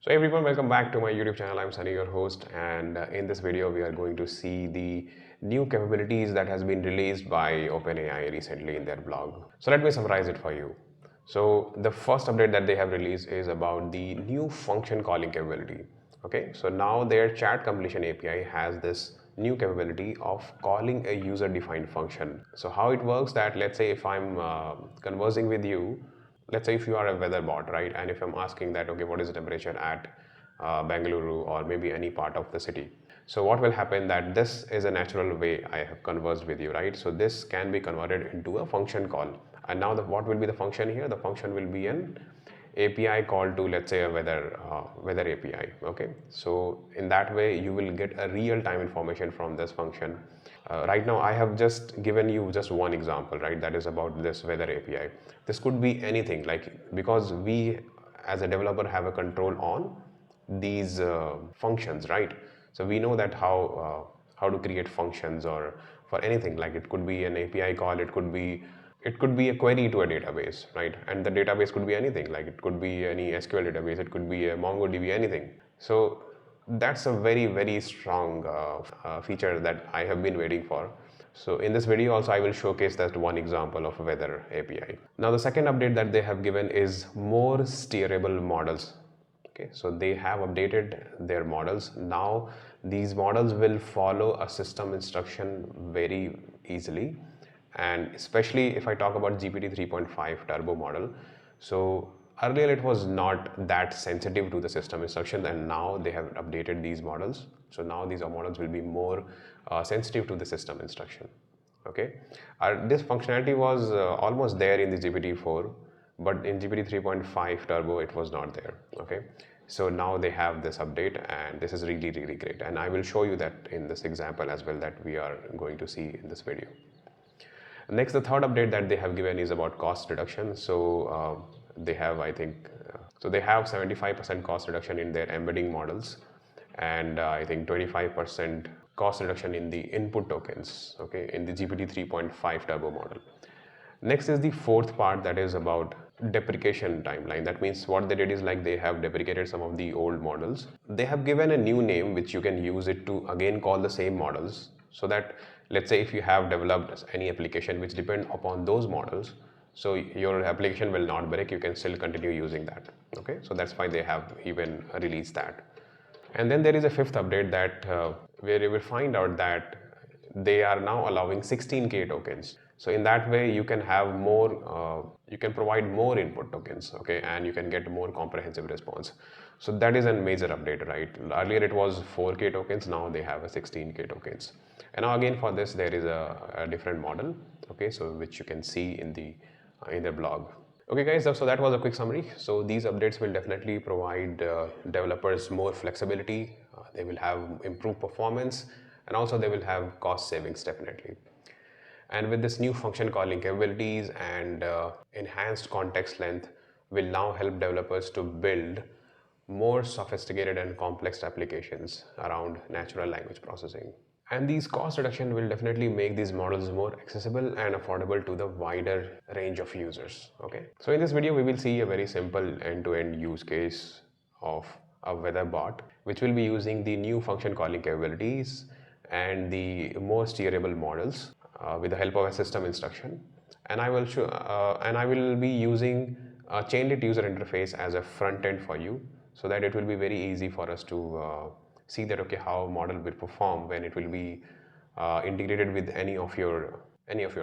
So everyone, welcome back to my YouTube channel. I'm Sunny, your host, and in this video we are going to see the new capabilities that has been released by OpenAI recently in their blog. So let me summarize it for you. So the first update that they have released is about the new function calling capability. Okay, so now their chat completion API has this new capability of calling a user-defined function. So how it works that, let's say if I'm conversing with you, let's say if you are a weather bot, right, and if I'm asking that, okay, what is the temperature at Bengaluru or maybe any part of the city, so what will happen that this is a natural way I have conversed with you, right? So this can be converted into a function call, and now what will be the function here? The function will be an API call to, let's say, a weather API. Okay, so in that way you will get a real-time information from this function. Right now I have just given you just one example, right? That is about this weather API. This could be anything, like, because we as a developer have a control on these functions, right? So we know that how to create functions, or for anything, like it could be an API call, it could be a query to a database, right? And the database could be anything, like it could be any SQL database, it could be a MongoDB, anything. So that's a very strong feature that I have been waiting for. So in this video also I will showcase that one example of a weather API. Now the second update that they have given is more steerable models. Okay, so they have updated their models. Now these models will follow a system instruction very easily, and especially if I talk about GPT 3.5 turbo model. So earlier it was not that sensitive to the system instruction, and now they have updated these models. So now these models will be more sensitive to the system instruction. Okay, this functionality was almost there in the GPT-4, but in GPT 3.5 turbo it was not there. Okay, so now they have this update, and this is really great, and I will show you that in this example as well that we are going to see in this video. Next, the third update that they have given is about cost reduction. So they have, I think, so they have 75% cost reduction in their embedding models, and I think 25% cost reduction in the input tokens, okay, in the GPT 3.5 turbo model. Next is the fourth part, that is about deprecation timeline. That means what they did is, like, they have deprecated some of the old models. They have given a new name which you can use it to again call the same models, so that, let's say, if you have developed any application which depend upon those models, so your application will not break, you can still continue using that. Okay, so that's why they have even released that. And then there is a fifth update that where you will find out that they are now allowing 16K tokens. So in that way you can have more, you can provide more input tokens, okay, and you can get more comprehensive response. So that is a major update, right? Earlier it was 4K tokens, now they have a 16K tokens. And now again for this there is a different model, okay, so which you can see in the blog. Okay guys, so that was a quick summary. So these updates will definitely provide developers more flexibility, they will have improved performance, and also they will have cost savings definitely. And with this new function calling capabilities and enhanced context length will now help developers to build more sophisticated and complex applications around natural language processing. And these cost reduction will definitely make these models more accessible and affordable to the wider range of users. Okay, so in this video we will see a very simple end-to-end use case of a weather bot which will be using the new function calling capabilities and the more steerable models with the help of a system instruction. And I will be using a CHAINLIT user interface as a front end for you, so that it will be very easy for us to see that, okay, how model will perform when it will be integrated with any of your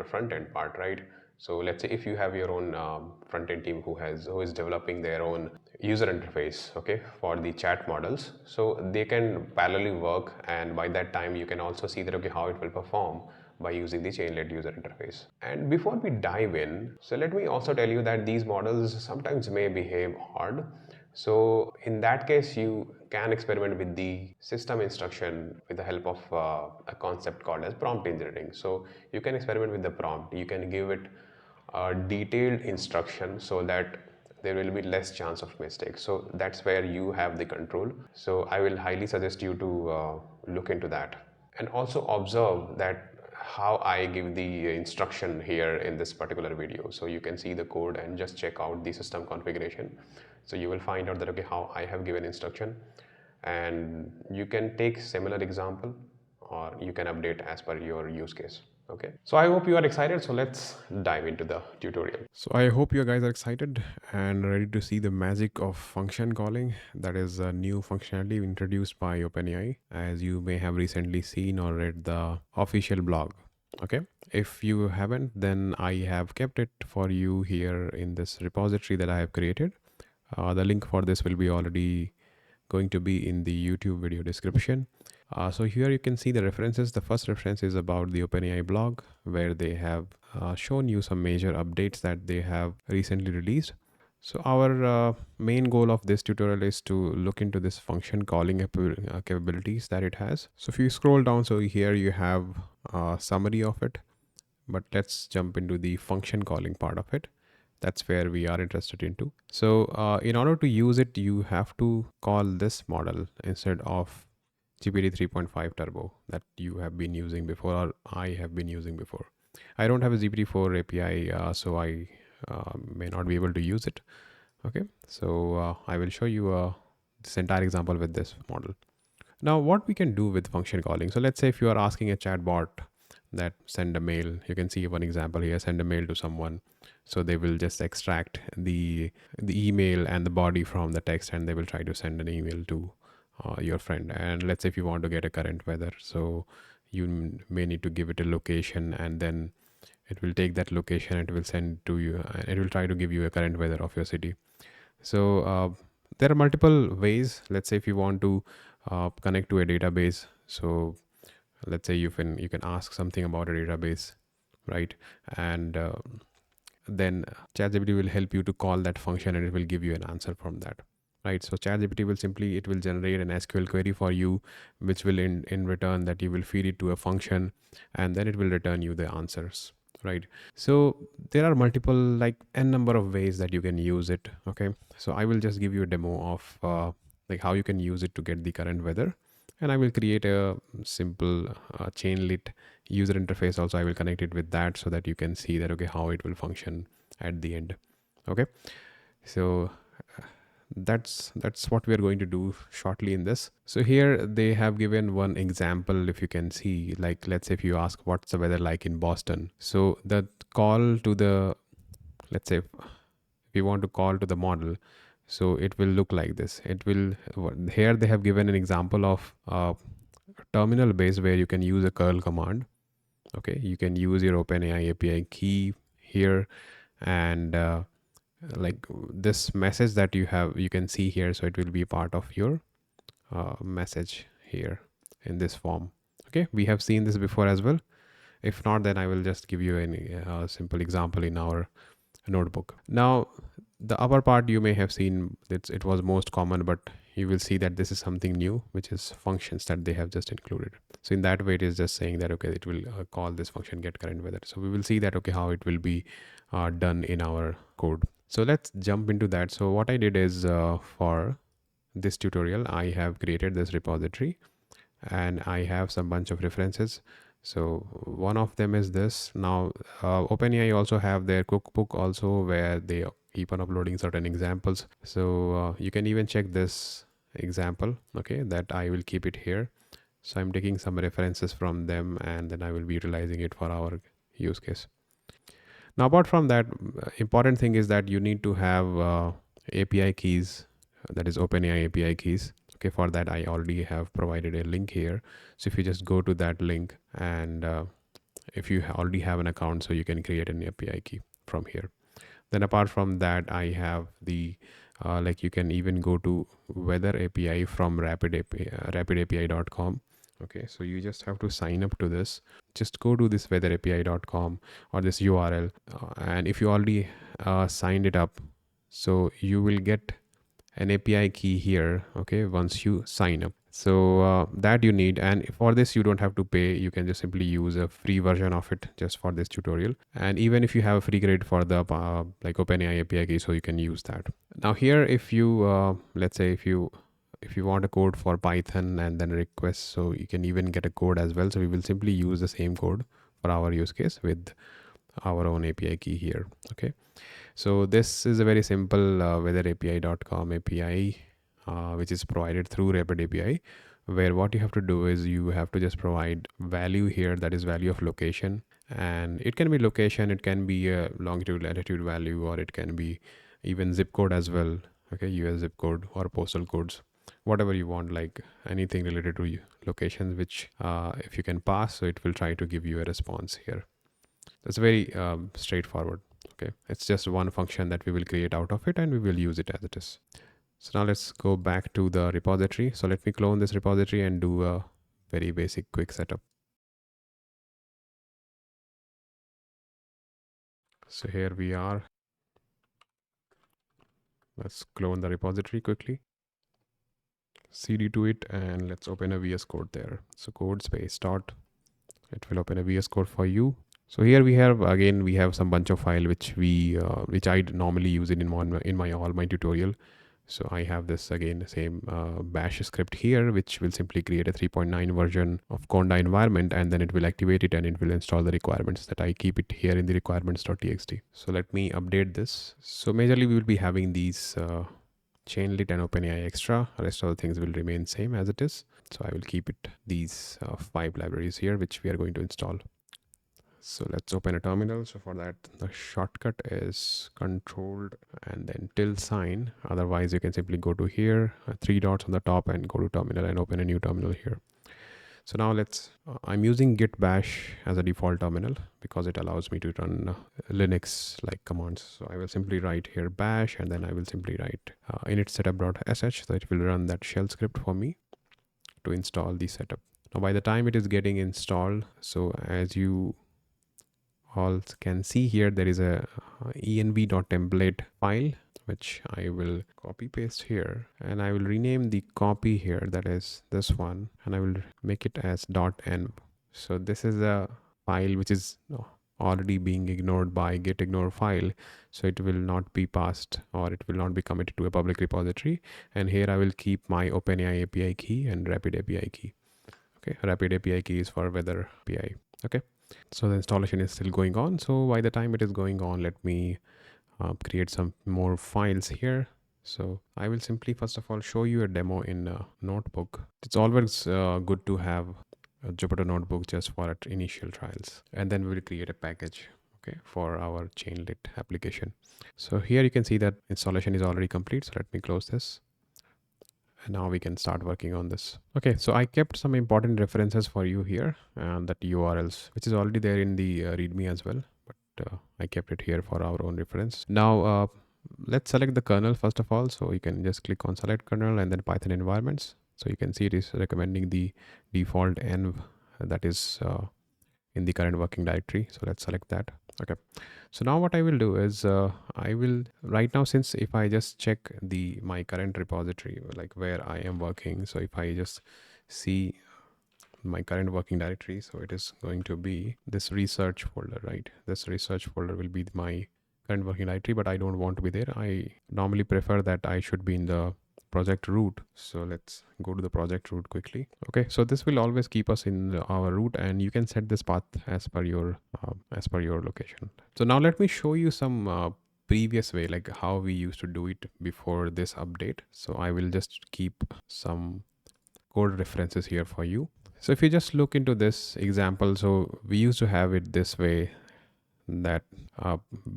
front end part, right? So let's say if you have your own front end team who is developing their own user interface, okay, for the chat models, so they can parallelly work, and by that time you can also see that, okay, how it will perform by using the CHAINLIT user interface. And before we dive in, so let me also tell you that these models sometimes may behave odd. So in that case you can experiment with the system instruction with the help of a concept called as prompt engineering. So you can experiment with the prompt, you can give it a detailed instruction so that there will be less chance of mistakes. So that's where you have the control. So I will highly suggest you to look into that, and also observe that how I give the instruction here in this particular video. So you can see the code and just check out the system configuration. So you will find out that okay, how I have given instruction, and you can take similar example or you can update as per your use case. Okay, so I hope you are excited. So let's dive into the tutorial. So I hope you guys are excited and ready to see the magic of function calling. That is a new functionality introduced by OpenAI, as you may have recently seen or read the official blog. Okay, if you haven't, then I have kept it for you here in this repository that I have created. The link for this will be already going to be in the YouTube video description. So here you can see the references. The first reference is about the OpenAI blog, where they have shown you some major updates that they have recently released. So our main goal of this tutorial is to look into this function calling capabilities that it has. So if you scroll down, so here you have a summary of it, but let's jump into the function calling part of it. That's where we are interested into. So in order to use it, you have to call this model instead of GPT 3.5 Turbo that you have been using before, or I have been using before. I don't have a GPT-4 API, so I may not be able to use it. Okay, so I will show you this entire example with this model. Now, what we can do with function calling. So let's say if you are asking a chatbot that send a mail, you can see one example here, send a mail to someone. So they will just extract the email and the body from the text, and they will try to send an email to your friend. And let's say if you want to get a current weather, so you may need to give it a location, and then it will take that location and it will send to you, and it will try to give you a current weather of your city. So there are multiple ways. Let's say if you want to connect to a database, so let's say you can ask something about a database, right? And then ChatGPT will help you to call that function, and it will give you an answer from that, right? So ChatGPT will generate an SQL query for you, which will in return that you will feed it to a function, and then it will return you the answers, right? So there are multiple, like n number of ways that you can use it. Okay, so I will just give you a demo of like how you can use it to get the current weather, and I will create a simple CHAINLIT user interface also. I will connect it with that so that you can see that okay, how it will function at the end. Okay, so that's what we are going to do shortly in this. So here they have given one example. If you can see, like let's say if you ask what's the weather like in Boston, so the call to the, let's say if you want to call to the model, so it will look like this. It will, here they have given an example of terminal base where you can use a curl command. Okay, you can use your OpenAI API key here, and like this message that you can see here, so it will be part of your message here in this form. Okay, we have seen this before as well. If not, then I will just give you a simple example in our notebook. Now the upper part you may have seen, it was most common, but you will see that this is something new, which is functions that they have just included. So in that way, it is just saying that okay, it will call this function get current weather. So we will see that okay, how it will be done in our code. So let's jump into that. So what I did is for this tutorial, I have created this repository, and I have some bunch of references. So one of them is this. Now OpenAI also have their cookbook also, where they keep on uploading certain examples. So you can even check this example. Okay, that I will keep it here. So I'm taking some references from them, and then I will be utilizing it for our use case. Now apart from that, important thing is that you need to have API keys, that is OpenAI API keys. Okay, for that I already have provided a link here. So if you just go to that link, and if you already have an account, so you can create an API key from here. Then apart from that, I have the like you can even go to weather API from RapidAPI.com. Okay, so you just have to sign up to this. Just go to this weatherapi.com or this URL, and if you already signed it up, so you will get an API key here. Okay, once you sign up, so that you need, and for this you don't have to pay. You can just simply use a free version of it just for this tutorial, and even if you have a free credit for the like OpenAI API key, so you can use that. Now here, if you let's say if you want a code for Python and then request, so you can even get a code as well. So we will simply use the same code for our use case with our own API key here. Okay, so this is a very simple weatherapi.com API which is provided through RapidAPI, where what you have to do is you have to just provide value here, that is value of location, and it can be location, it can be a longitude latitude value, or it can be even zip code as well. Okay, US zip code or postal codes, whatever you want, like anything related to locations, which if you can pass, so it will try to give you a response here. That's very straightforward. Okay, it's just one function that we will create out of it, and we will use it as it is. So now let's go back to the repository. So let me clone this repository and do a very basic quick setup. So here we are. Let's clone the repository quickly. CD to it, and let's open a VS Code there. So code space start. It will open a VS Code for you. So here we have, again, we have some bunch of file which which I normally use it in my all my tutorial. So I have this again, same bash script here, which will simply create a 3.9 version of Conda environment, and then it will activate it and it will install the requirements that I keep it here in the requirements.txt. So let me update this. So majorly we will be having these CHAINLIT and OpenAI extra. Rest of the things will remain same as it is. So I will keep it these 5 libraries here, which we are going to install. So let's open a terminal. So for that, the shortcut is controlled and then tilde sign. Otherwise, you can simply go to here, 3 dots on the top, and go to terminal and open a new terminal here. So now I'm using git bash as a default terminal because it allows me to run Linux like commands. So I will simply write here bash, and then I will simply write init setup.sh. So it will run that shell script for me to install the setup. Now by the time it is getting installed, so as you all can see here, there is a env.template file which I will copy paste here, and I will rename the copy here, that is this one, and I will make it as .env. So this is a file which is already being ignored by git ignore file, so it will not be passed, or it will not be committed to a public repository. And here I will keep my OpenAI API key and RapidAPI key. Okay, RapidAPI key is for weather API. Okay, so the installation is still going on. So by the time it is going on, let me create some more files here. So I will simply first of all show you a demo in a notebook. It's always good to have a Jupyter-notebook just for initial trials, and then we will create a package, okay, for our CHAINLIT application. So here you can see that installation is already complete. So let me close this. And now we can start working on this. Okay, so I kept some important references for you here, and that URLs, which is already there in the README as well, but I kept it here for our own reference. Now let's select the kernel first of all. So you can just click on select kernel and then Python environments. So you can see it is recommending the default env that is in the current working directory. So let's select that. Okay, so now what I will do is I will right now, since if I just check my current repository, like where I am working, so if I just see my current working directory, so it is going to be this research folder, right? This research folder will be my current working directory, but I don't want to be there. I normally prefer that I should be in the project root. So let's go to the project root quickly. Okay, so this will always keep us in our root, and you can set this path as per your location. So now let me show you some previous way, like how we used to do it before this update. So I will just keep some code references here for you. So if you just look into this example, so we used to have it this way, that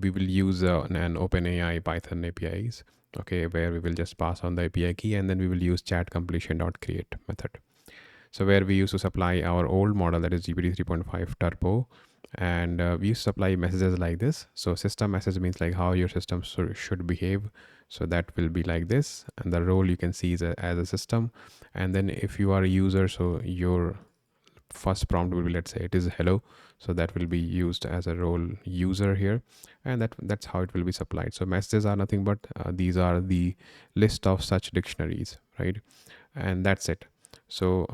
we will use an OpenAI Python APIs, okay, where we will just pass on the API key, and then we will use chat completion.create method. So where we used to supply our old model, that is GPT 3.5 Turbo, and we used to supply messages like this. So system message means like how your system should behave. So that will be like this, and the role you can see is as a system. And then if you are a user, so your first prompt will be, let's say it is hello, so that will be used as a role user here, and that's how it will be supplied. So messages are nothing but these are the list of such dictionaries, right? And that's it. So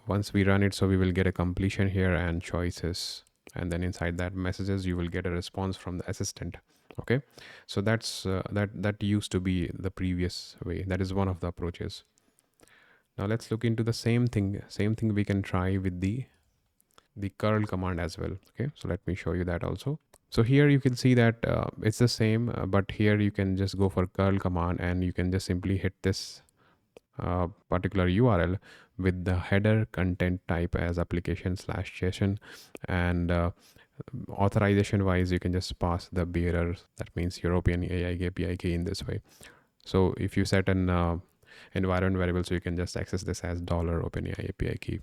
once we run it, so we will get a completion here and choices, and then inside that messages you will get a response from the assistant. Okay, so that's that used to be the previous way. That is one of the approaches. Now let's look into the same thing we can try with the the curl command as well. Okay, so let me show you that also. So here you can see that it's the same, but here you can just go for curl command and you can just simply hit this particular URL with the header content type as application/JSON, and authorization wise you can just pass the bearer, that means European AI API key in this way. So if you set an environment variable, so you can just access this as $OpenAI API key.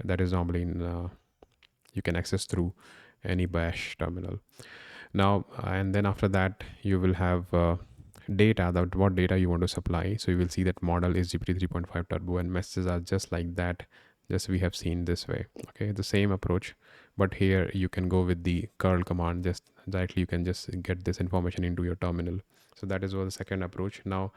That is normally in you can access through any bash terminal. Now and then after that you will have data, that what data you want to supply. So you will see that model is GPT 3.5 turbo and messages are just like that, just we have seen this way. Okay, the same approach, but here you can go with the curl command, just directly you can just get this information into your terminal. So that is what the second approach. Now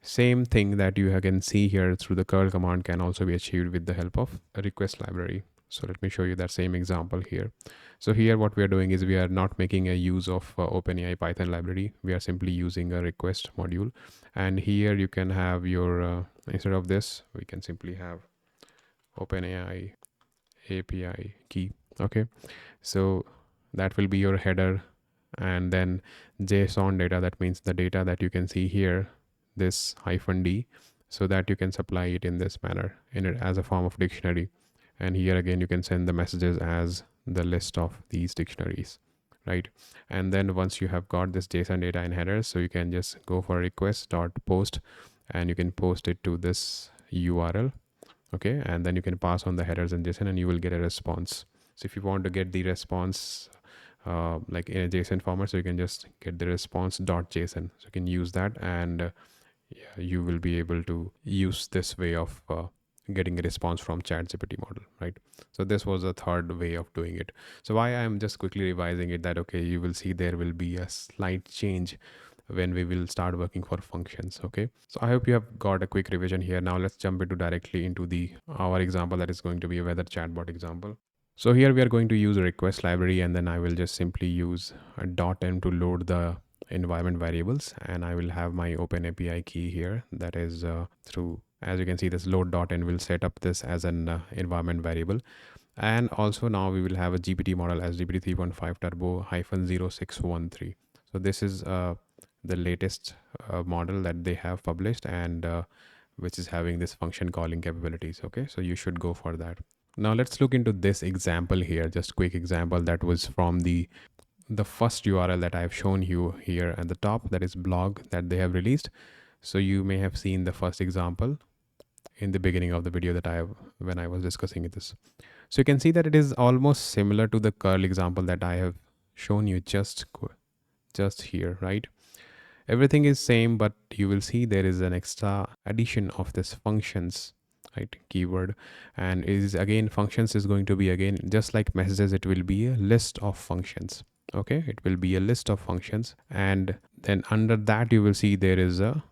same thing that you can see here through the curl command can also be achieved with the help of a request library. So let me show you that same example here. So here what we are doing is we are not making a use of OpenAI Python library. We are simply using a request module. And here you can have your, instead of this, we can simply have OpenAI API key. Okay, so that will be your header, and then JSON data, that means the data that you can see here, this -d, so that you can supply it in this manner in it as a form of dictionary. And here again you can send the messages as the list of these dictionaries, right? And then once you have got this JSON data in headers, so you can just go for request.post and you can post it to this URL. Okay, and then you can pass on the headers and JSON and you will get a response. So if you want to get the response like in a JSON format, so you can just get the response.json, so you can use that, and yeah, you will be able to use this way of getting a response from ChatGPT model, right? So this was a third way of doing it. So why I'm just quickly revising it, that okay, you will see there will be a slight change when we will start working for functions. Okay, so I hope you have got a quick revision here. Now let's jump into directly into the our example, that is going to be a weather chatbot example. So here we are going to use a request library, and then I will just simply use a .m to load the environment variables, and I will have my OpenAPI key here, that is through, as you can see, this load.n will set up this as an environment variable. And also now we will have a GPT model as GPT 3.5 turbo -0613. So this is the latest model that they have published, and which is having this function calling capabilities. Okay, so you should go for that. Now let's look into this example here, just quick example that was from the first URL that I've shown you here at the top, that is blog that they have released. So you may have seen the first example in the beginning of the video that when I was discussing this. So you can see that it is almost similar to the curl example that I have shown you just here, right? Everything is same, but you will see there is an extra addition of this functions, right, keyword. And is again, functions is going to be, again, just like messages, it will be a list of functions. Okay, it will be a list of functions, and then under that you will see there is a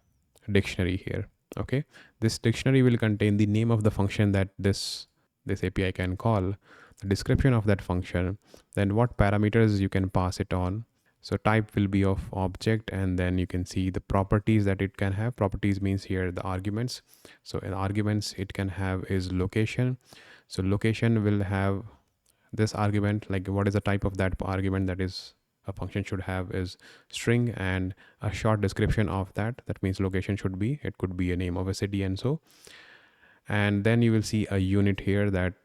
dictionary here. Okay, this dictionary will contain the name of the function that this API can call, the description of that function, then what parameters you can pass it on. So type will be of object, and then you can see the properties that it can have. Properties means here the arguments. So in arguments it can have is location. So location will have this argument, like what is the type of that argument that is a function should have is string, and a short description of that. That means location should be, it could be a name of a city and so. And then you will see a unit here, that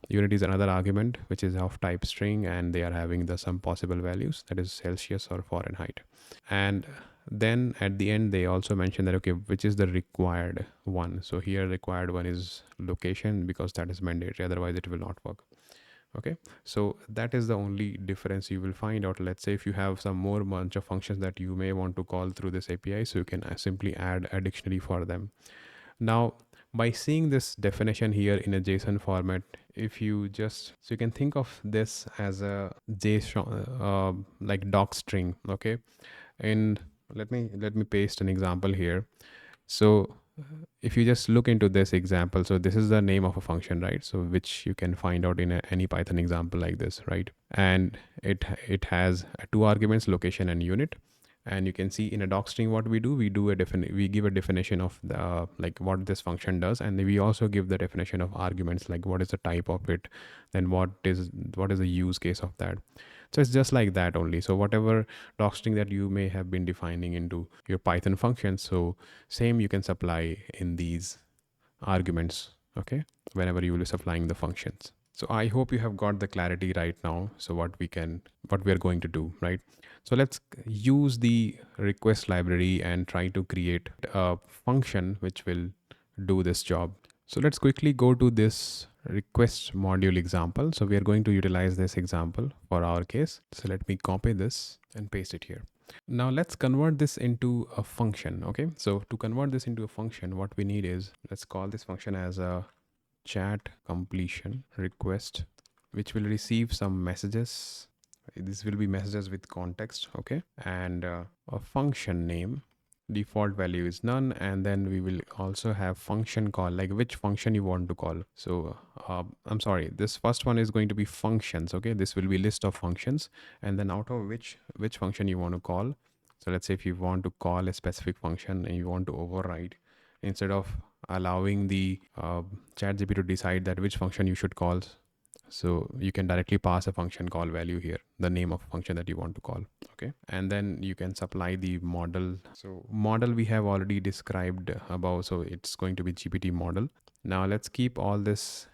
unit is another argument which is of type string, and they are having the some possible values, that is Celsius or Fahrenheit. And then at the end they also mention that okay, which is the required one. So here required one is location, because that is mandatory, otherwise it will not work. Okay, so that is the only difference you will find out. Let's say if you have some more bunch of functions that you may want to call through this API, so you can simply add a dictionary for them. Now by seeing this definition here in a JSON format, if you just, so you can think of this as a JSON like doc string. Okay, and let me paste an example here. So if you just look into this example, so this is the name of a function, right? So which you can find out in any Python example like this, right? And it has two arguments, location and unit. And you can see in a doc string what we do, we give a definition of the like what this function does, and we also give the definition of arguments, like what is the type of it, then what is the use case of that. So it's just like that only. So whatever doc string that you may have been defining into your Python functions, so same you can supply in these arguments, okay, whenever you will be supplying the functions. So I hope you have got the clarity right now. So what we are going to do, right? So let's use the request library and try to create a function which will do this job. So let's quickly go to this request module example. So we are going to utilize this example for our case. So let me copy this and paste it here. Now let's convert this into a function. Okay, so to convert this into a function, what we need is, let's call this function as a chat completion request, which will receive some messages. This will be messages with context. Okay, and a function name. Default value is none, and then we will also have function call, like which function you want to call. So I'm sorry, this first one is going to be functions. Okay, this will be list of functions, and then out of which function you want to call. So let's say if you want to call a specific function and you want to override, instead of allowing the ChatGPT to decide that which function you should call, so you can directly pass a function call value here, the name of function that you want to call. Okay, and then you can supply the model. So model we have already described above, so it's going to be GPT model. Now let's keep all this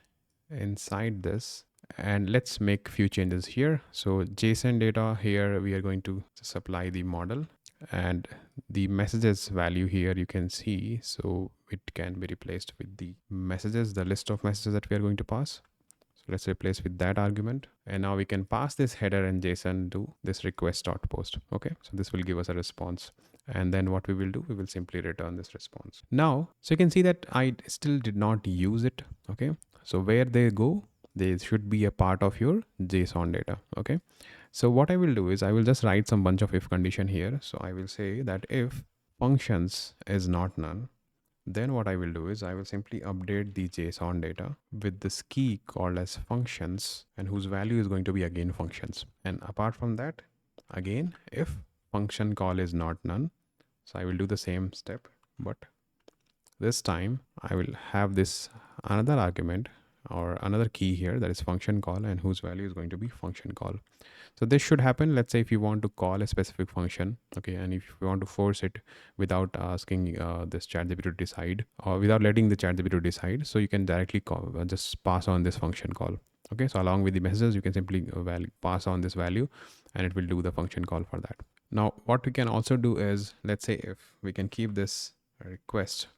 inside this, and let's make few changes here. So JSON data here, we are going to supply the model, and the messages value here you can see, so it can be replaced with the messages, the list of messages that we are going to pass. So let's replace with that argument. And now we can pass this header and JSON to this request.post. Okay, so this will give us a response. And then what we will do, we will simply return this response. Now, so you can see that I still did not use it. Okay, so where they go, they should be a part of your JSON data. Okay, so what I will do is I will just write some bunch of if condition here. So I will say that if functions is not none, then what I will do is I will simply update the JSON data with this key called as functions, and whose value is going to be again functions. And apart from that, again, if function call is not none, so I will do the same step, but this time I will have this another argument or another key here, that is function call, and whose value is going to be function call. So this should happen, let's say if you want to call a specific function, okay, and if you want to force it without asking this ChatGPT to decide, or without letting the ChatGPT to decide, so you can directly call, just pass on this function call. Okay, so along with the messages, you can simply pass on this value, and it will do the function call for that. Now, what we can also do is, let's say if we can keep this request,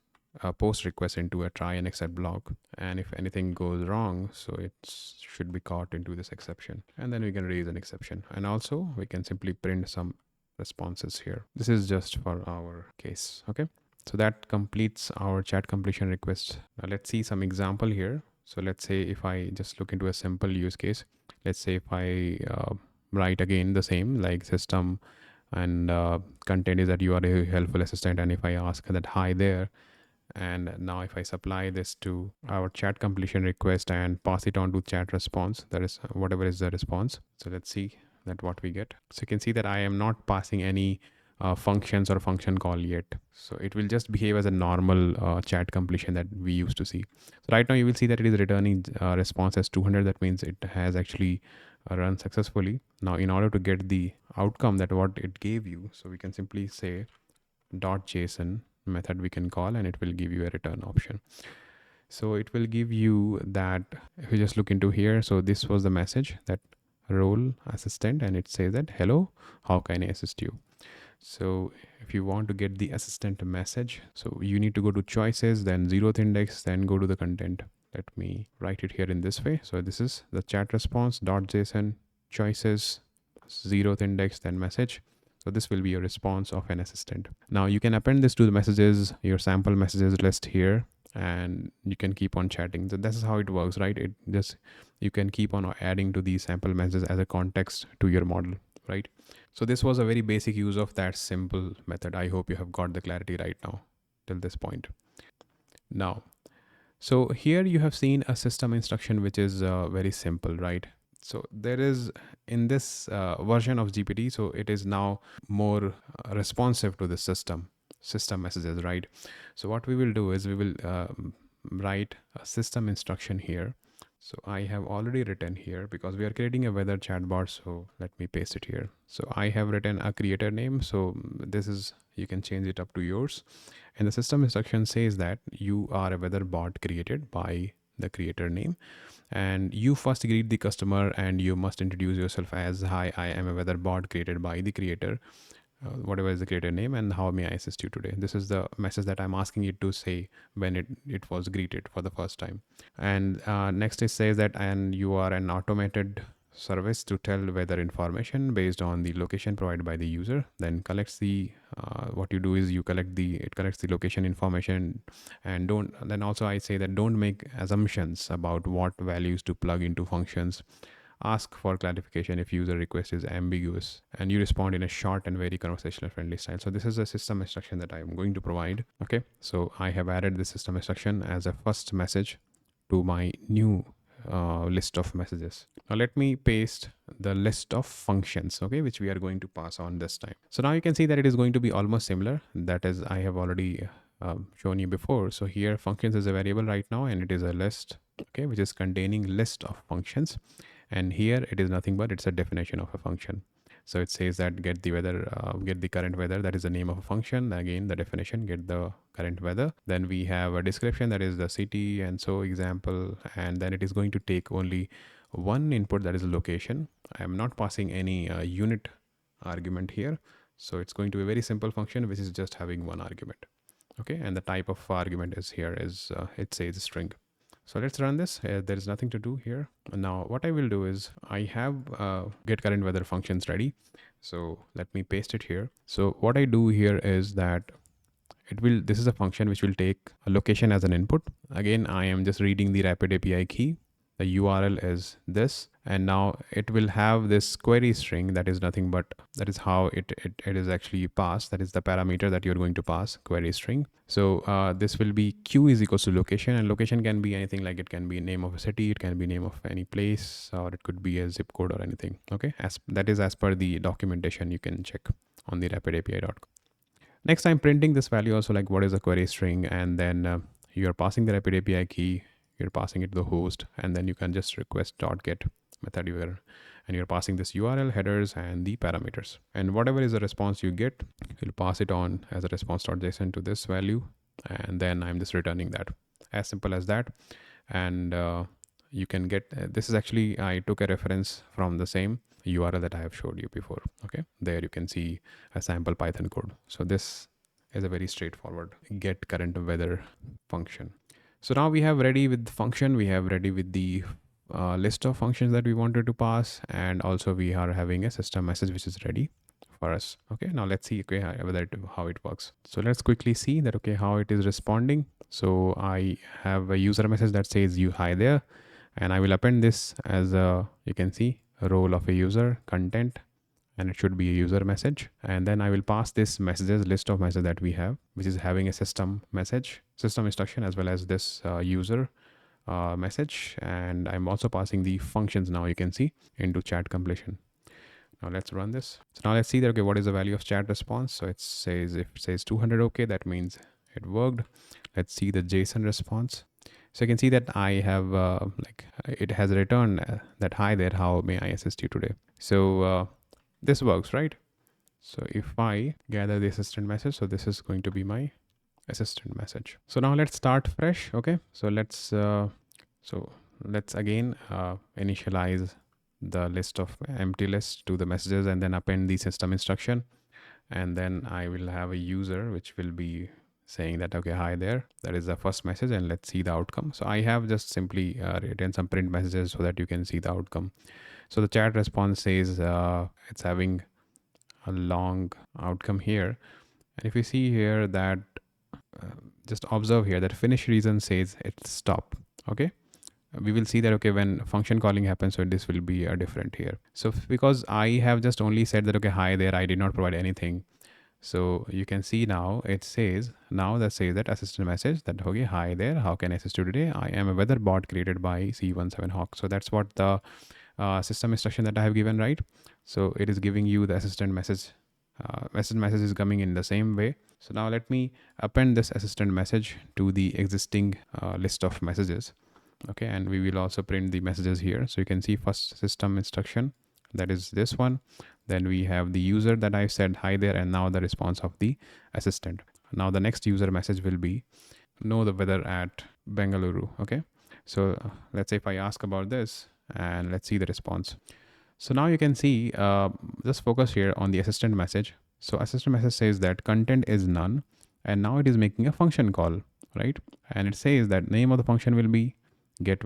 post request into a try and except block, and if anything goes wrong, so it should be caught into this exception, and then we can raise an exception, and also we can simply print some responses here. This is just for our case. Okay, so that completes our chat completion request. Now let's see some example here. So let's say if I just look into a simple use case, let's say if I write again the same, like system and content is that you are a helpful assistant, and if I ask that hi there, and now if I supply this to our chat completion request and pass it on to chat response, that is whatever is the response. So let's see that what we get. So you can see that I am not passing any functions or function call yet. So it will just behave as a normal chat completion that we used to see. So right now you will see that it is returning response as 200. That means it has actually run successfully. Now in order to get the outcome that what it gave you, so we can simply say .json method we can call, and it will give you a return option. So it will give you that, if you just look into here, so this was the message, that role assistant, and it says that hello, how can I assist you? So if you want to get the assistant message, so you need to go to choices, then 0th index, then go to the content. Let me write it here in this way. So this is the chat response .json choices 0th index, then message. So this will be a response of an assistant. Now you can append this to the messages, your sample messages list here, and you can keep on chatting. So this is how it works, right? It just, you can keep on adding to these sample messages as a context to your model, right? So this was a very basic use of that simple method. I hope you have got the clarity right now till this point. Now, so here you have seen a system instruction, which is very simple, right? So there is in this version of GPT, so it is now more responsive to the system messages, right? So what we will do is we will write a system instruction here. So I have already written here because we are creating a weather chatbot. So let me paste it here. So I have written a creator name. So this is, you can change it up to yours. And the system instruction says that you are a weather bot created by the creator name, and you first greet the customer and you must introduce yourself as, hi, I am a weather bot created by the creator, whatever is the creator name, and how may I assist you today. This is the message that I'm asking it to say when it was greeted for the first time. And next it says that, and you are an automated service to tell weather information based on the location provided by the user. Then collects the what you do is you it collects the location information, and don't, then also I say that don't make assumptions about what values to plug into functions. Ask for clarification if user request is ambiguous, and you respond in a short and very conversational friendly style. So this is a system instruction that I am going to provide. Okay, so I have added this system instruction as a first message to my new list of messages. Now let me paste the list of functions, okay, which we are going to pass on this time. So now you can see that it is going to be almost similar. That is, I have already shown you before. So here functions is a variable right now, and it is a list, okay, which is containing list of functions. And here it is nothing but it's a definition of a function. So it says that get the weather, get the current weather, that is the name of a function. Again, the definition, get the current weather. Then we have a description, that is the city and so example. And then it is going to take only one input, that is a location. I'm not passing any unit argument here. So it's going to be a very simple function, which is just having one argument. Okay, and the type of argument is here is it says string. So let's run this. There is nothing to do here. Now what I will do is I have get current weather functions ready. So let me paste it here. So what I do here is that this is a function which will take a location as an input. Again, I am just reading the RapidAPI key. The URL is this, and now it will have this query string that is nothing but, that is how it is actually passed. That is the parameter that you're going to pass, query string. So this will be q is equals to location, and location can be anything, like it can be name of a city, it can be name of any place, or it could be a zip code or anything. Okay, that is as per the documentation. You can check on the rapidapi.com. Next, I'm printing this value also, like what is a query string, and then you're passing the RapidAPI key, you're passing it to the host, and then you can just request .get method user, and you're passing this URL, headers, and the parameters. And whatever is the response you get, you'll pass it on as a response.json to this value, and then I'm just returning that. As simple as that. And you can get, this is actually, I took a reference from the same URL that I have showed you before. Okay, there you can see a sample Python code. So this is a very straightforward get current weather function. So now we have ready with the function, we have ready with the list of functions that we wanted to pass, and also we are having a system message which is ready for us. Okay, now let's see, okay, how it works. So let's quickly see that, okay, how it is responding. So I have a user message that says hi there, and I will append this as a, you can see, a role of a user content, and it should be a user message. And then I will pass this messages list of messages that we have, which is having a system message, system instruction, as well as this user message. And I'm also passing the functions, now you can see, into chat completion. Now let's run this. So now let's see that, okay, what is the value of chat response? So it says, if it says 200, okay, that means it worked. Let's see the JSON response. So you can see that I have it has returned that, hi there, how may I assist you today? So this works, right? So if I gather the assistant message, so this is going to be my assistant message. So now let's start fresh. Okay, so let's again initialize the list of empty list to the messages, and then append the system instruction. And then I will have a user which will be saying that, okay, hi there, that is the first message, and let's see the outcome. So I have just simply written some print messages so that you can see the outcome. So the chat response says it's having a long outcome here. And if you see here that just observe here that finish reason says it's stop. Okay, we will see that, okay, when function calling happens, so this will be different here. So because I have just only said that, okay, hi there, I did not provide anything. So you can see now it says, now that says that assistant message that, okay, hi there, how can I assist you today? I am a weather bot created by C17 Hawk. So that's what the system instruction that I have given, right? So it is giving you the assistant message. Message is coming in the same way. So now let me append this assistant message to the existing list of messages. Okay, and we will also print the messages here. So you can see first system instruction, that is this one. Then we have the user that I said hi there, and now the response of the assistant. Now the next user message will be know the weather at Bengaluru. Okay, so let's say if I ask about this, and let's see the response. So now you can see, just focus here on the assistant message. So assistant message says that content is none, and now it is making a function call, right? And it says that name of the function will be get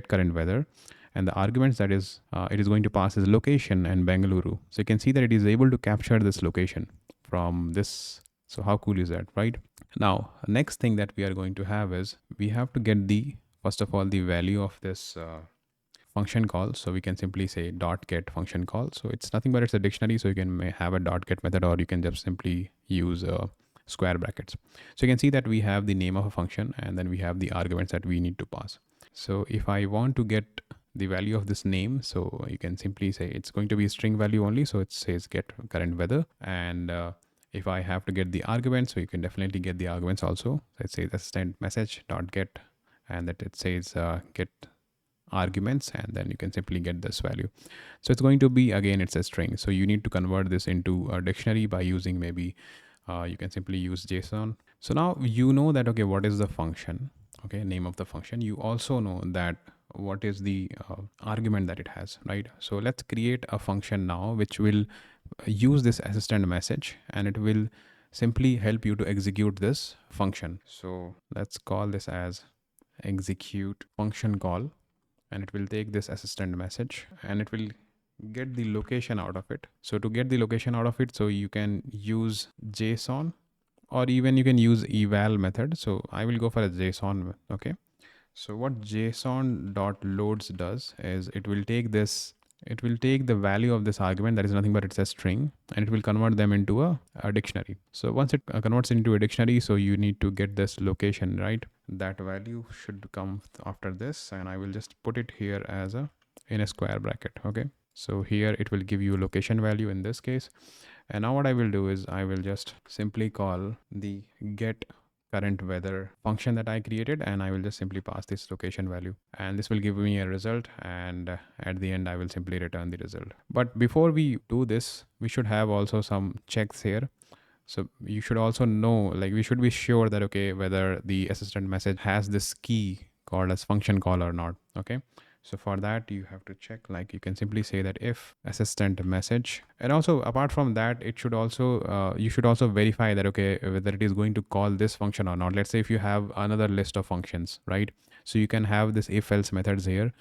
current weather, and the arguments that is it is going to pass is location and Bengaluru. So you can see that it is able to capture this location from this. So how cool is that, right? Now, next thing that we are going to have is we have to get the, first of all, the value of this function call. So we can simply say dot get function call. So it's nothing but it's a dictionary. So you can have a dot get method, or you can just simply use square brackets. So you can see that we have the name of a function, and then we have the arguments that we need to pass. So if I want to get the value of this name, so you can simply say it's going to be a string value only. So it says get current weather. And if I have to get the arguments, so you can definitely get the arguments also. So it says assistant message dot get, and that it says get arguments, and then you can simply get this value. So it's going to be, again, it's a string. So you need to convert this into a dictionary by using maybe you can simply use JSON. So now you know that, okay, what is the function? Okay, name of the function. You also know that what is the argument that it has, right? So let's create a function now which will use this assistant message, and it will simply help you to execute this function. So let's call this as execute function call, and it will take this assistant message and it will get the location out of it. So to get the location out of it, so you can use JSON, or even you can use eval method. So I will go for a JSON. Okay, so what JSON.loads does is it will take the value of this argument, that is nothing but it's a string, and it will convert them into a dictionary. So once it converts into a dictionary, so you need to get this location, right? That value should come after this, and I will just put it here as in a square bracket. Okay, so here it will give you a location value in this case. And now what I will do is I will just simply call the get current weather function that I created, and I will just simply pass this location value, and this will give me a result, and at the end I will simply return the result. But before we do this, we should have also some checks here. So you should also know, like, we should be sure that, okay, whether the assistant message has this key called as function call or not. Okay, so for that you have to check, like, you can simply say that if assistant message, and also apart from that, it should also you should also verify that, okay, whether it is going to call this function or not. Let's say if you have another list of functions, right? So you can have this if else methods here,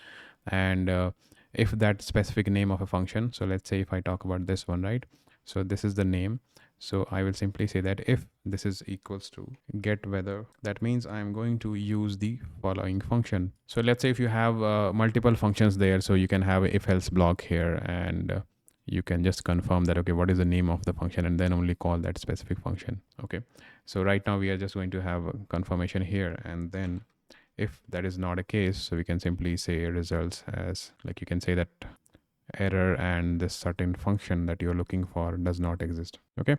and if that specific name of a function. So let's say if I talk about this one, right? So this is the name. So I will simply say that if this is equals to get weather, that means I'm going to use the following function. So let's say if you have multiple functions there, so you can have a if else block here, and you can just confirm that, okay, what is the name of the function, and then only call that specific function. Okay, so right now we are just going to have a confirmation here, and then if that is not a case, so we can simply say results as, like, you can say that error and this certain function that you're looking for does not exist. Okay,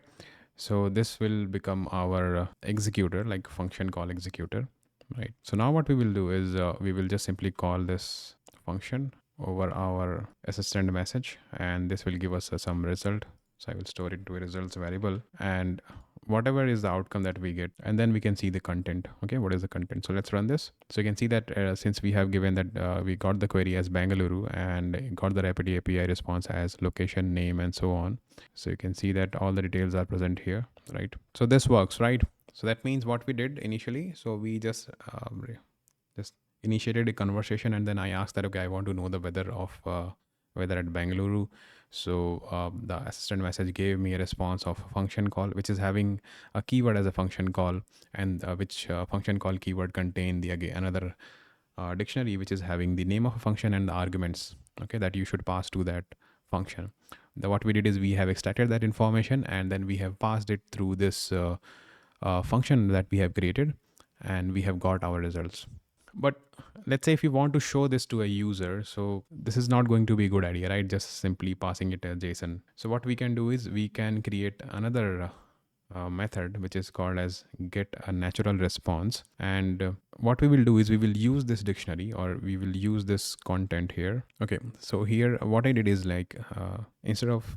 so this will become our executor, like function call executor, right? So now what we will do is we will just simply call this function over our assistant message, and this will give us some result. So I will store it to a results variable, and whatever is the outcome that we get, and then we can see the content. Okay, what is the content? So let's run this. So you can see that since we have given that we got the query as Bengaluru and got the RapidAPI response as location, name, and so on. So you can see that all the details are present here, right? So this works, right? So that means what we did initially, so we just initiated a conversation, and then I asked that, okay, I want to know the weather of weather at Bengaluru. So the assistant message gave me a response of a function call, which is having a keyword as a function call, and which function call keyword contain the another dictionary, which is having the name of a function and the arguments, okay, that you should pass to that function. What we did is we have extracted that information, and then we have passed it through this function that we have created, and we have got our results. But let's say if you want to show this to a user, so this is not going to be a good idea, right? Just simply passing it as JSON. So what we can do is we can create another method which is called as get a natural response, and what we will do is we will use this dictionary, or we will use this content here. Okay, so here what I did is like instead of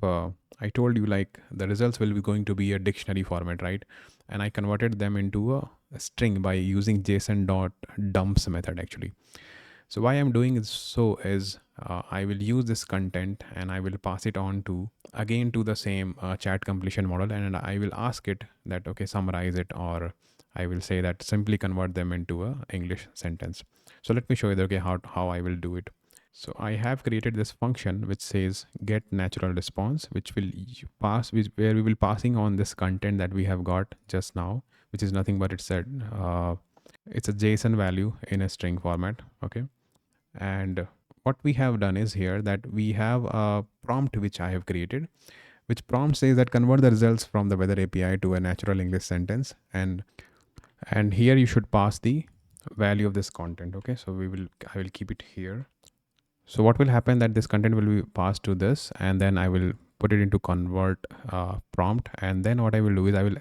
I told you like the results will be going to be a dictionary format, right? And I converted them into a string by using json.dumps method actually. So why I'm doing so is I will use this content and I will pass it on to again to the same chat completion model, and I will ask it that okay, summarize it, or I will say that simply convert them into a English sentence. So let me show you that, okay, how I will do it. So I have created this function which says get natural response, which will where we will passing on this content that we have got just now, which is nothing but it's a JSON value in a string format. Okay, and what we have done is here that we have a prompt which I have created, which prompt says that convert the results from the weather API to a natural English sentence, and here you should pass the value of this content. Okay, so I will keep it here. So what will happen that this content will be passed to this, and then I will put it into convert prompt, and then what I will do is I will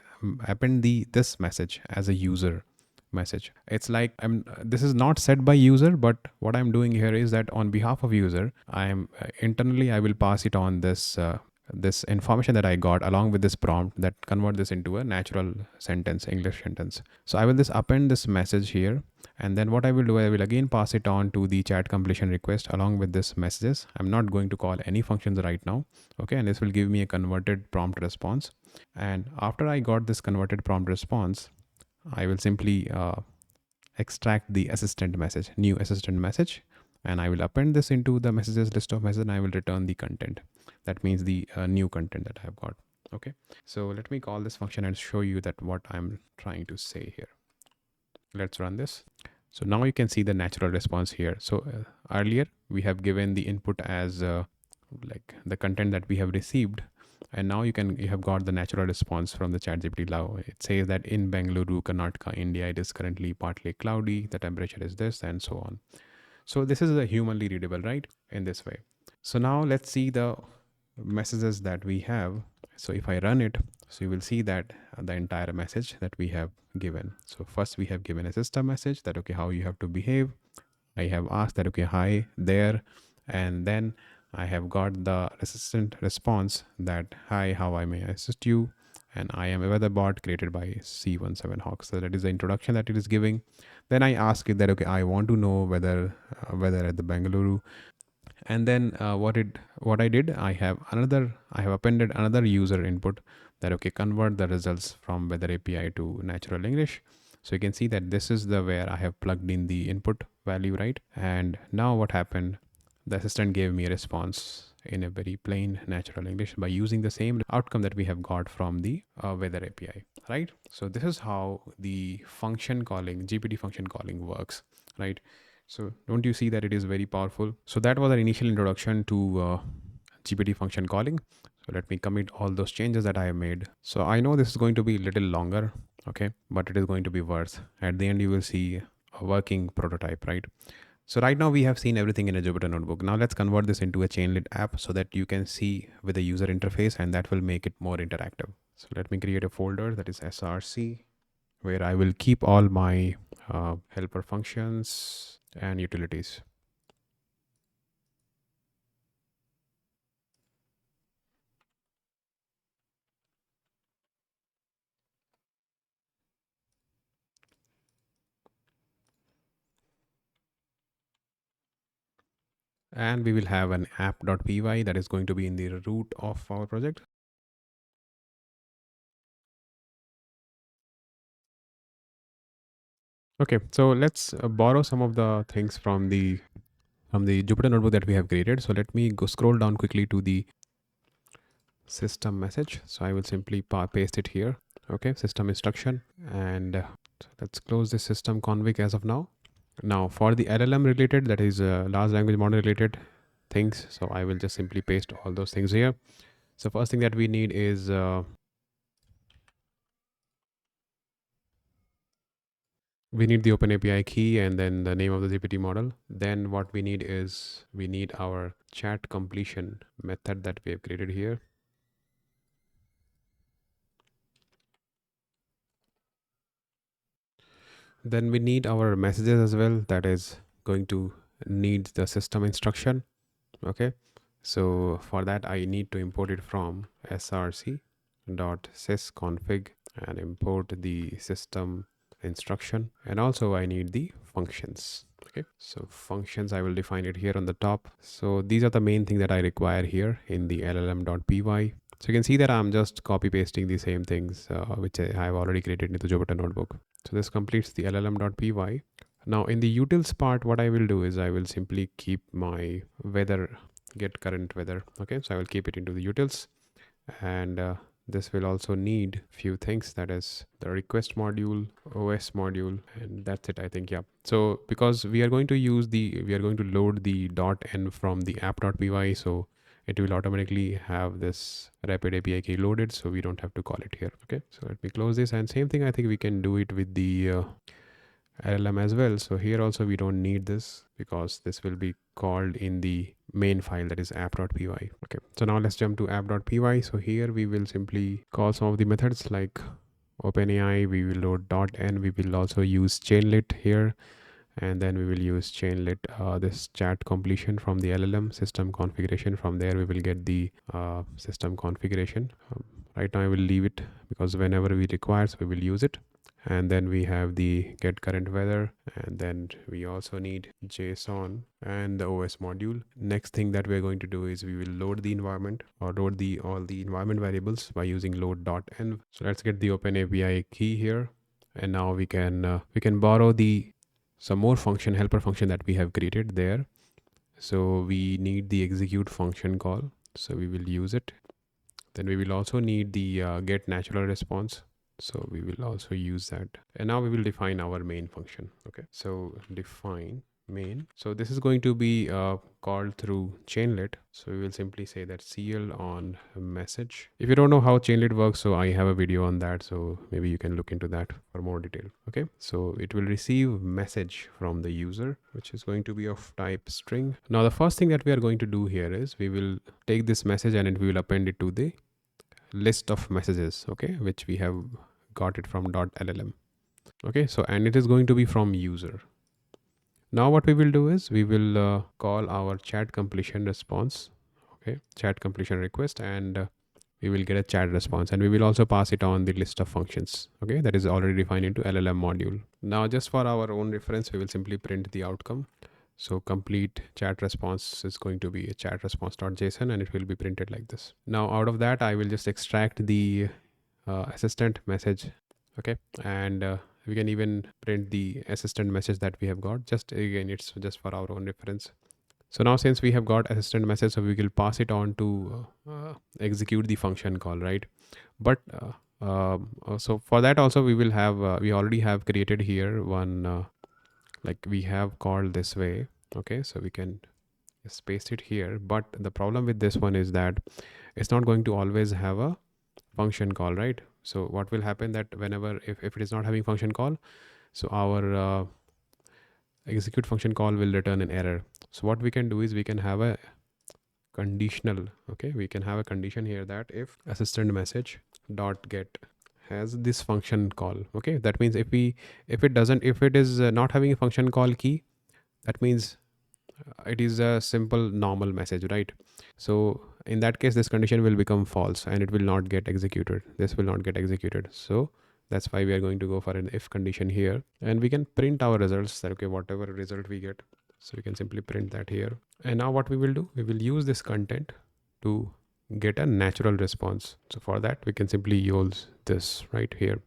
append this message as a user message. It's like this is not set by user, but what I'm doing here is that on behalf of user, I'm internally I will pass it on this information that I got along with this prompt that convert this into a natural sentence, English sentence. So I will just append this message here, and then what I will do, I will again pass it on to the chat completion request along with this messages. I'm not going to call any functions right now. Okay, and this will give me a converted prompt response. And after I got this converted prompt response, I will simply extract the assistant message, new assistant message, and I will append this into the messages list of messages, and I will return the content. That means the new content that I have got. Okay, so let me call this function and show you that what I'm trying to say here. Let's run this. So now you can see the natural response here. So earlier we have given the input as like the content that we have received, and now you have got the natural response from the ChatGPT now. It says that in Bengaluru, Karnataka, India, it is currently partly cloudy, the temperature is this, and so on. So this is a humanly readable, right? In this way. So now let's see the messages that we have. So if I run it, so you will see that the entire message that we have given. So first we have given a system message that okay, how you have to behave. I have asked that okay, hi there, and then I have got the assistant response that hi, how I may assist you, and I am a weather bot created by C17 Hawk. So that is the introduction that it is giving. Then I ask it that okay, I want to know whether at the Bengaluru, and then what I did, I have appended another user input that okay, convert the results from weather API to natural English. So you can see that this is the where I have plugged in the input value, right? And now what happened, the assistant gave me a response in a very plain natural English by using the same outcome that we have got from the weather API, right? So this is how the function calling, GPT function calling works, right? So don't you see that it is very powerful? So that was our initial introduction to GPT function calling. So let me commit all those changes that I have made. So I know this is going to be a little longer, okay, but it is going to be worth. At the end, you will see a working prototype, right? So right now we have seen everything in a Jupyter-notebook. Now let's convert this into a CHAINLIT app so that you can see with the user interface, and that will make it more interactive. So let me create a folder that is src, where I will keep all my helper functions and utilities. And we will have an app.py that is going to be in the root of our project. Okay, so let's borrow some of the things from the Jupyter-notebook that we have created. So let me go scroll down quickly to the system message. So I will simply paste it here. Okay, system instruction, and let's close the system config as of now. Now for the LLM related, that is large language model related things, so I will just simply paste all those things here. So first thing that we need is We need the OpenAPI key and then the name of the GPT model. Then what we need is we need our chat completion method that we have created here. Then we need our messages as well. That is going to need the system instruction. Okay. So for that, I need to import it from src.sysconfig and import the system instruction. And also I need the functions. Okay. So functions, I will define it here on the top. So these are the main thing that I require here in the llm.py. So you can see that I'm just copy pasting the same things which I have already created in the Jupyter-notebook. So this completes the llm.py. Now in the utils part, what I will do is I will simply keep my weather, get current weather. Okay, so I will keep it into the utils, and this will also need few things, that is the request module, OS module, and that's it, I think. Yeah. So because we are going to load the .n from the app.py, so it will automatically have this rapid API key loaded, so we don't have to call it here. Okay, so let me close this, and same thing I think we can do it with the LLM as well. So here also we don't need this because this will be called in the main file, that is app.py. Okay, so now let's jump to app.py. So here we will simply call some of the methods like OpenAI, we will load .n, we will also use chainlit here, and then we will use chainlit this chat completion from the LLM system configuration. From there we will get the system configuration. Right now I will leave it because whenever we require, so we will use it. And then we have the get current weather, and then we also need JSON and the OS module. Next thing that we're going to do is we will load the environment, or load all the environment variables by using load.env. So let's get the OpenAPI key here, and now we can borrow the some more function, helper function that we have created there. So we need the execute function call, so we will use it. Then we will also need the get natural response, so we will also use that. And now we will define our main function. Okay, so define main. So this is going to be called through chainlit. So we will simply say that cl on message. If you don't know how chainlit works, so I have a video on that, so maybe you can look into that for more detail. Okay, so it will receive message from the user, which is going to be of type string. Now the first thing that we are going to do here is we will take this message and we will append it to the list of messages, okay, which we have got it from .llm. Okay, so and it is going to be from user. Now what we will do is we will call our chat completion response, okay, chat completion request, and we will get a chat response, and we will also pass it on the list of functions, okay, that is already defined into LLM module. Now just for our own reference, we will simply print the outcome. So complete chat response is going to be a chat response.json, and it will be printed like this. Now out of that, I will just extract the assistant message. Okay, and we can even print the assistant message that we have got. Just again, it's just for our own reference. So now since we have got assistant message, so we will pass it on to execute the function call, right? But so for that also we will have, we already have created here one, like we have called this way. Okay, so we can just paste it here. But the problem with this one is that it's not going to always have a function call, right? So what will happen that whenever, if it is not having function call, so our execute function call will return an error. So what we can do is we can have a conditional, okay, we can have a condition here that if assistant message dot get has this function call, okay, that means if it is not having a function call key, that means it is a simple normal message, right? So in that case, this condition will become false and it will not get executed. This will not get executed. So that's why we are going to go for an if condition here, and we can print our results that, okay, whatever result we get, so we can simply print that here. And now what we will do, we will use this content to get a natural response. So for that, we can simply use this right here.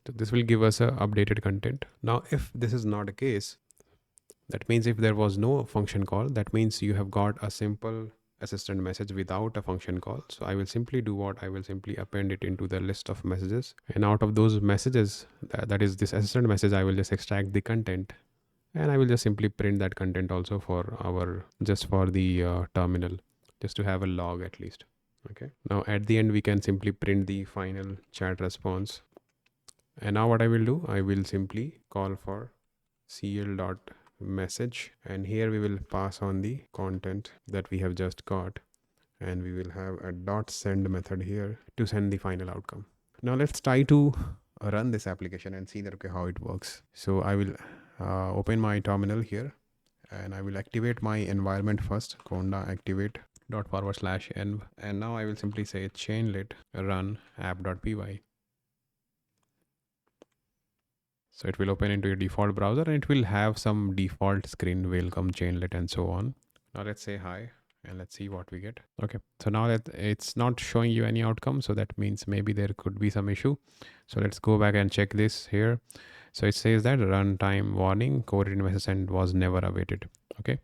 So this will give us a updated content. Now, if this is not a case, that means if there was no function call, that means you have got a simple assistant message without a function call. So I will simply do what? I will simply append it into the list of messages. And out of those messages, that is this assistant message, I will just extract the content. And I will just simply print that content also for our, just for the terminal, just to have a log at least. Okay. Now at the end, we can simply print the final chat response. And now what I will do, I will simply call for cl.message, and here we will pass on the content that we have just got, and we will have a .send method here to send the final outcome. Now let's try to run this application and see that okay how it works. So I will open my terminal here, and I will activate my environment first, conda activate /env, and now I will simply say chainlit run app.py. So it will open into your default browser, and it will have some default screen, welcome, chainlit, and so on. Now let's say hi, and let's see what we get. Okay, so now that it's not showing you any outcome, so that means maybe there could be some issue. So let's go back and check this here. So it says that runtime warning, coded message sent was never awaited. Okay,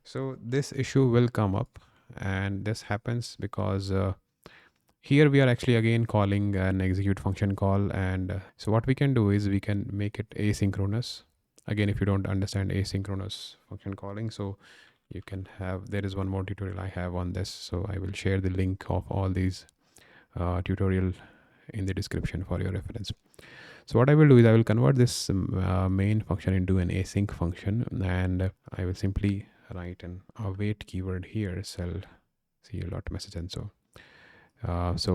so this issue will come up, and this happens because here we are actually again calling an execute function call, and so what we can do is we can make it asynchronous. Again, if you don't understand asynchronous function calling, so you can have, there is one more tutorial I have on this, so I will share the link of all these tutorial in the description for your reference. So what I will do is I will convert this main function into an async function, and I will simply write an await keyword here, cell cl.message, and so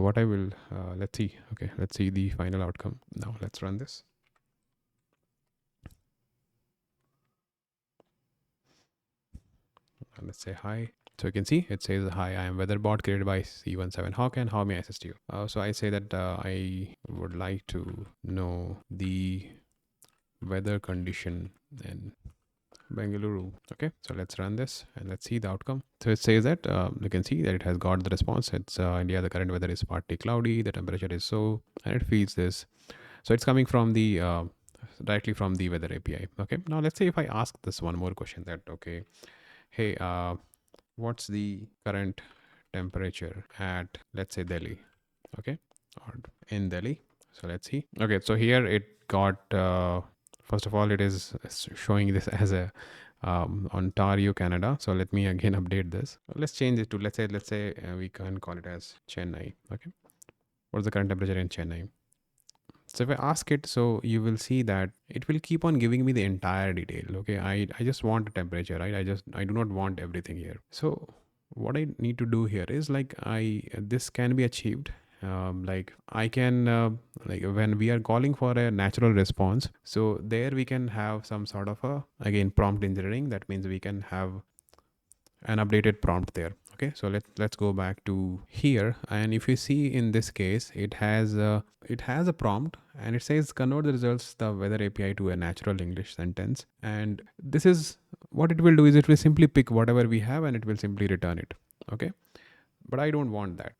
what I will let's see. Okay, let's see the final outcome. Now let's run this. And let's say hi. So you can see it says hi, I am weatherbot created by C17 Hawk, and how may I assist you? So I say that I would like to know the weather condition in Bengaluru. Okay, so let's run this and let's see the outcome. So it says that you can see that it has got the response. It's India, the current weather is partly cloudy, the temperature is so, and it feeds this. So it's coming from the directly from the weather API. Okay, now let's say if I ask this one more question, that okay, hey, what's the current temperature at, let's say, Delhi? Okay, or in Delhi. So let's see. Okay, so here it got first of all, it is showing this as a Ontario, Canada. So let me again update this. Let's change it to, let's say we can call it as Chennai. Okay, what's the current temperature in Chennai? So if I ask it, so you will see that it will keep on giving me the entire detail. Okay, I just want a temperature, right? I do not want everything here. So what I need to do here is like this can be achieved. Like I can like when we are calling for a natural response, so there we can have some sort of a, again, prompt engineering. That means we can have an updated prompt there. Okay, so let's go back to here, and if you see in this case, it has a prompt, and it says convert the results the weather API to a natural English sentence, and this is what it will do, is it will simply pick whatever we have and it will simply return it. Okay, but I don't want that.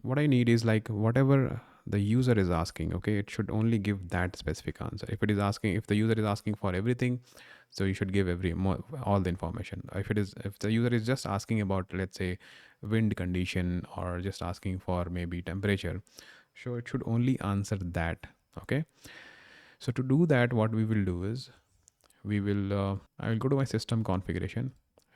What I need is like whatever the user is asking. Okay, it should only give that specific answer. If the user is asking for everything, so you should give all the information. If the user is just asking about, let's say, wind condition, or just asking for maybe temperature, so it should only answer that. Okay, so to do that, what we will do is I will go to my system configuration,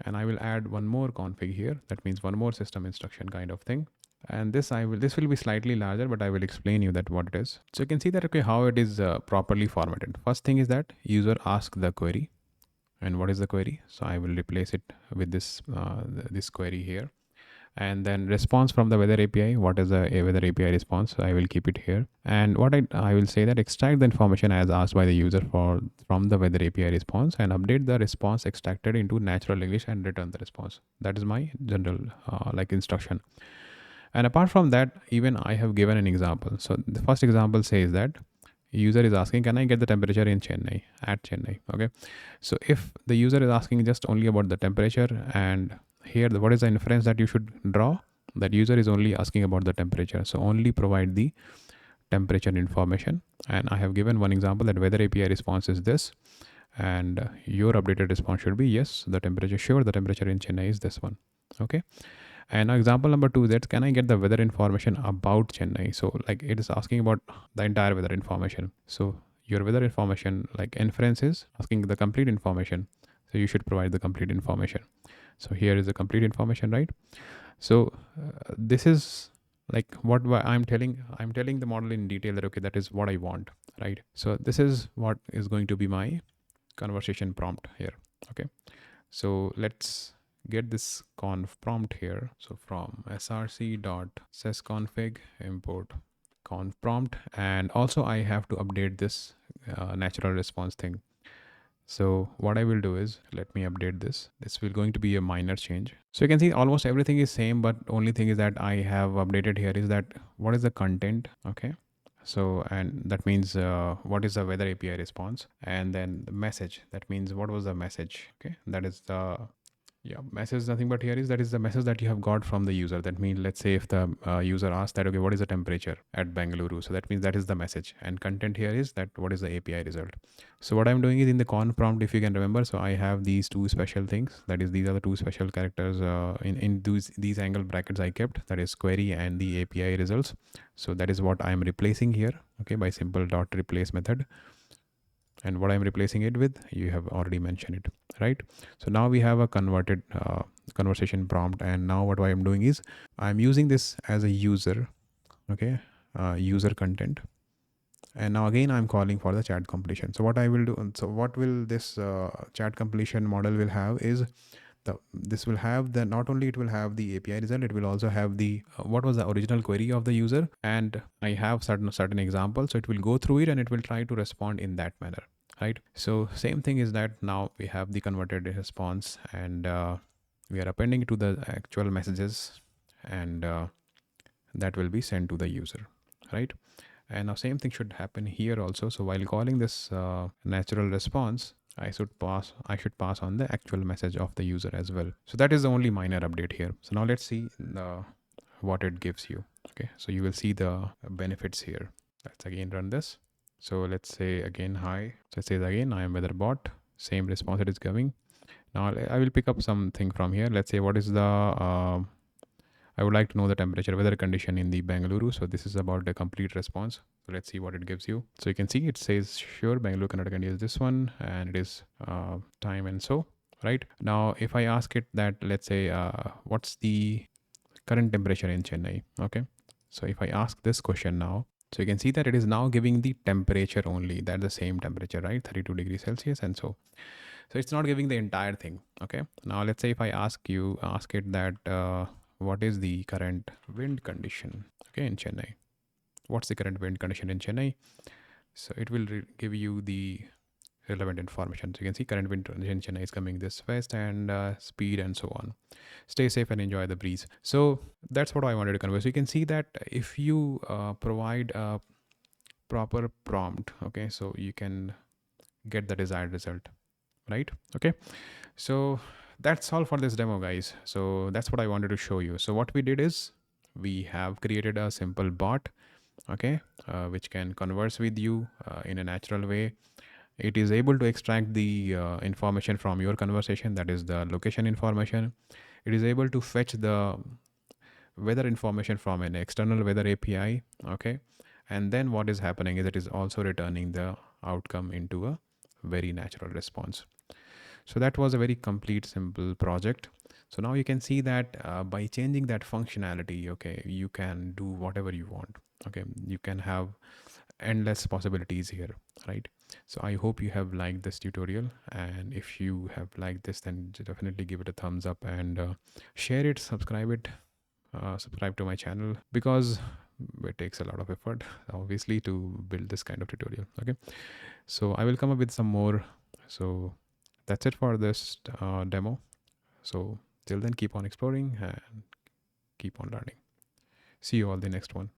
and I will add one more config here. That means one more system instruction kind of thing. And this will be slightly larger, but I will explain you that what it is. So you can see that okay, how it is properly formatted. First thing is that user ask the query. And what is the query? So I will replace it with this this query here. And then response from the weather API. What is the weather API response? So I will keep it here. And what I will say that extract the information as asked by the user from the weather API response, and update the response extracted into natural English and return the response. That is my general like instruction. And apart from that, even I have given an example. So the first example says that user is asking, can I get the temperature in Chennai, at Chennai? Okay, so if the user is asking just only about the temperature, and here what is the inference that you should draw? That user is only asking about the temperature, so only provide the temperature information. And I have given one example that weather API response is this, and your updated response should be yes, the temperature, sure, the temperature in Chennai is this one. Okay, and now example number 2, that can I get the weather information about Chennai? So like it is asking about the entire weather information. So your weather information, like inference, is asking the complete information. So you should provide the complete information. So here is the complete information, right? So this is like what I'm telling the model in detail that okay, that is what I want. right? So this is what is going to be my conversation prompt here. Okay, so let's get this conf prompt here. So from src.sysconfig import conf prompt, and also I have to update this natural response thing. So what I will do is, let me update this. This will going to be a minor change. So you can see almost everything is same, but only thing is that I have updated here is that what is the content. Okay, so and that means what is the weather API response, and then the message, that means what was the message. Okay, that is the message, nothing but here is that is the message that you have got from the user. That means, let's say if the user asks that, okay, what is the temperature at Bengaluru? So that means that is the message, and content here is that what is the API result. So what I'm doing is in the conf prompt, if you can remember, so I have these two special things. That is, these are the two special characters in these angle brackets I kept. That is query and the API results. So that is what I'm replacing here. Okay, by simple dot replace method. And what I'm replacing it with, you have already mentioned it, right? So now we have a converted conversation prompt, and now what I'm doing is I'm using this as a user. Okay, user content, and now again I'm calling for the chat completion. So what I will do, so what will this chat completion model will have is this will have the, not only it will have the API result, it will also have the what was the original query of the user, and I have certain examples. So it will go through it and it will try to respond in that manner, right? So same thing is that now we have the converted response, and we are appending to the actual messages, and that will be sent to the user, right? And now same thing should happen here also. So while calling this natural response, I should pass on the actual message of the user as well. So that is the only minor update here. So now let's see what it gives you. Okay, so you will see the benefits here. Let's again run this. So let's say again hi. So it says again I am weather bot. Same response it is giving. Now I will pick up something from here. Let's say what is the I would like to know the temperature weather condition in the Bengaluru. So this is about the complete response. So let's see what it gives you. So you can see it says sure Bangalore Karnataka is this one, and it is time and so, right? Now if I ask it that, let's say what's the current temperature in Chennai? Okay, so if I ask this question now, so you can see that it is now giving the temperature only, that the same temperature, right? 32 degrees Celsius and so. So it's not giving the entire thing. Okay, now let's say if I ask it that what is the current wind condition, okay, in Chennai? What's the current wind condition in Chennai? So it will give you the relevant information. So you can see current wind condition in Chennai is coming this west, and speed and so on. Stay safe and enjoy the breeze. So that's what I wanted to convey. So you can see that if you provide a proper prompt, okay, so you can get the desired result, right? Okay, so that's all for this demo, guys. So that's what I wanted to show you. So what we did is we have created a simple bot, okay, which can converse with you in a natural way. It is able to extract the information from your conversation, that is the location information. It is able to fetch the weather information from an external weather API, okay, and then what is happening is it is also returning the outcome into a very natural response. So that was a very complete, simple project. So now you can see that by changing that functionality, okay, you can do whatever you want. Okay, you can have endless possibilities here, right? So I hope you have liked this tutorial, and if you have liked this, then definitely give it a thumbs up, and share it, subscribe to my channel, because it takes a lot of effort, obviously, to build this kind of tutorial. Okay, so I will come up with some more. So that's it for this demo. So till then, keep on exploring and keep on learning. See you all the next one.